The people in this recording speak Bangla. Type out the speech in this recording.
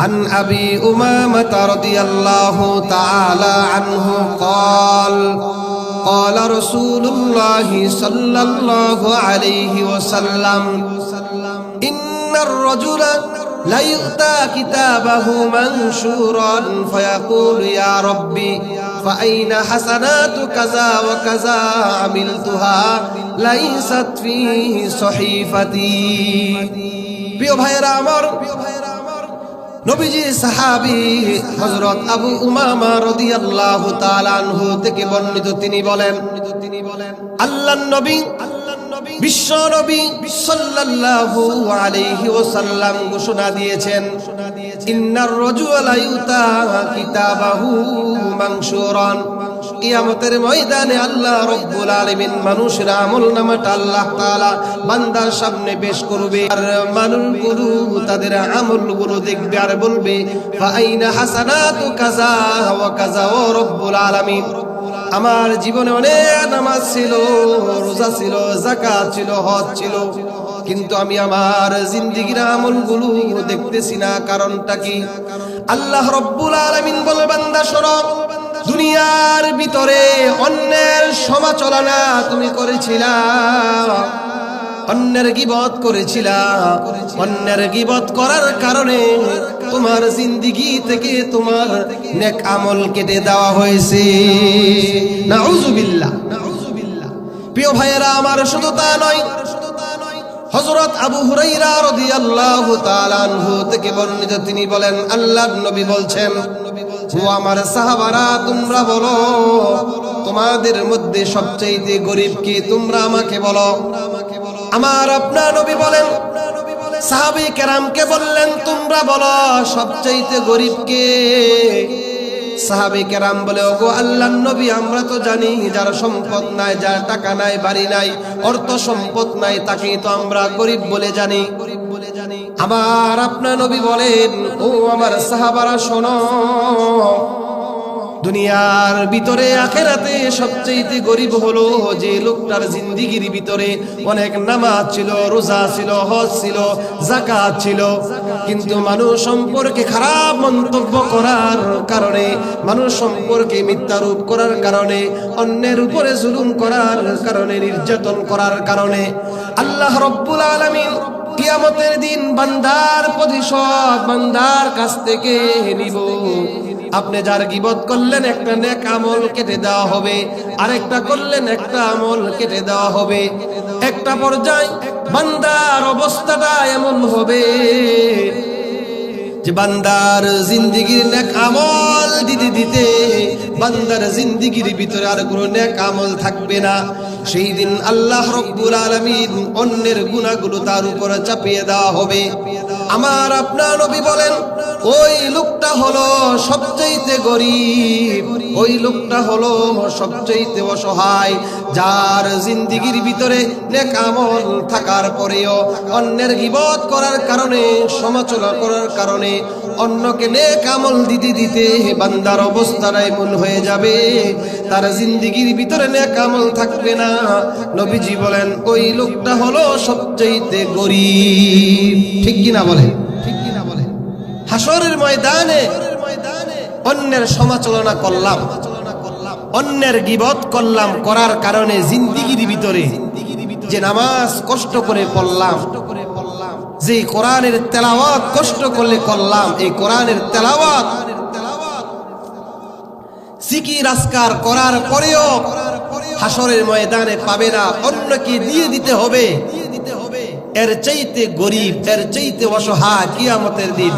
عن أبي أمامة رضي الله تعالى عنه قال قال رسول الله صلى الله عليه وسلم إن الرجل لا يؤتى كتابه منشورا فيقول يا ربي فأين حسنات كذا وكذا عملتها ليست في صحيفتي প্রিয় ভাইরা আমার নবীজি সাহাবী হযরত আবু উমামা রাদিয়াল্লাহু তাআলা আনহু থেকে বর্ণিত তিনি বলেন আল্লাহর নবী বিশ্ব নবী সাল্লাল্লাহু আলাইহি ওয়াসাল্লাম ঘোষণা দিয়েছেন ইন্নার রাজুলা ইউতা কিতাবাহু মানশুরান কিয়ামতের ময়দানে আল্লাহ রাব্বুল আলামিন মানুষের আমলনামাটা আল্লাহ তাআলা বান্দার সামনে পেশ করবে আর মানুষগুলো তাদের আমলগুলো দেখবে আর বলবে ফাআইনা হাসানাতু কাযা ওয়া কাযা ও রব্বুল আলামিন আমার জীবনে অনেক নামাজ ছিল রোজা ছিল যাকাত ছিল হজ ছিল কিন্তু আমি আমার জিন্দেগীর আমলগুলো দেখতেছি না কারণটা কি আল্লাহ রাব্বুল আলামিন বলে বান্দা শোনো দুনিয়ার ভিতরে অন্যের সমালোচনা তুমি করেছিলা অন্যের গীবত করেছিলা অন্যের গীবত করার কারণে তোমার জিন্দেগি থেকে তোমার নেক আমল কেটে দেওয়া হয়েছে নাউযুবিল্লাহ প্রিয় ভাইয়েরা আমার শুধু তা নয় হযরত আবু হুরায়রা রাদিয়াল্লাহু তাআলা আনহু থেকে বর্ণিত তিনি বলেন আল্লাহর নবী বলছেন ও আমার সাহাবারা তোমরা বলো তোমাদের মধ্যে সবচেয়ে গরীব কে তোমরা আমাকে বলো আমার আপনার নবী বলেন সাহাবী কেরামকে বললেন তোমরা বলো সবচেয়ে গরীব কে সাহাবী কেরাম বলে ওগো আল্লাহর নবী আমরা তো জানি যার সম্পদ নাই যার টাকা নাই বাড়ি নাই অর্থ সম্পদ নাই তাকেই তো আমরা গরীব বলে জানি আমার আপনার নবী বলেন ও আমার সাহাবারা শোনো দুনিয়ার ভিতরে আখিরাতে সবচেয়ে গরীব হলো যে লোকটার জিন্দেগীর ভিতরে অনেক নামাজ ছিল রোজা ছিল হজ ছিল যাকাত ছিল কিন্তু মানুষ সম্পর্কে খারাপ মন্তব্য করার কারণে মানুষ সম্পর্কে মিথ্যারোপ করার কারণে অন্যের উপরে জুলুম করার কারণে নির্যাতন করার কারণে আল্লাহ রাব্বুল আলামিন কিয়ামতের দিন বান্দার প্রতিশোধ বান্দার কাছ থেকে নিব আপনি যার গীবত করলেন একটা নেক আমল কেটে দেওয়া হবে আরেকটা করলেন একটা আমল কেটে দেওয়া হবে একটা পর্যায়ে বান্দার অবস্থাটা এমন হবে যে বান্দার জিন্দেগীর নেক আমল দিতে দিতে বান্দার জিন্দেগীর ভিতরে আর কোনো নেক আমল থাকবে না সেই দিন আল্লাহ রাব্বুল আলামিন অন্যের গুনাহগুলো তার উপরে চাপিয়ে দেওয়া হবে আমার আপনার নবী বলেন ওই লোকটা হলো সবচেয়ে গরীব ওই লোকটা হলো সবচেয়ে অসহায় যার জিন্দেগীর ভিতরে নেক আমল থাকার পরেও অন্যের গীবত করার কারণে সমালোচনা করার কারণে অন্যকে নেক আমল দিতে দিতে বান্দার অবস্থাটা এমন হয়ে যাবে তার জিন্দেগীর ভিতরে নেক আমল থাকবে না নবীজি বলেন ওই লোকটা হলো সবচেয়ে গরীব ঠিক কি না বলেন হাসরের ময়দানে অন্যের সমালোচনা করলাম অন্যের গীবত করলাম করার কারণে জিন্দেগীর ভিতরে যে নামাজ কষ্ট করে পড়লাম যে কোরআনের তেলাওয়াত কষ্ট করলে করলাম এই কোরআনের তেলাওয়াত জিকির আজকার করার পরেও হাসরের ময়দানে পাবে না অন্যকে দিয়ে দিতে হবে এর চাইতে গরীব এর চাইতে অসহায় কিয়ামতের দিন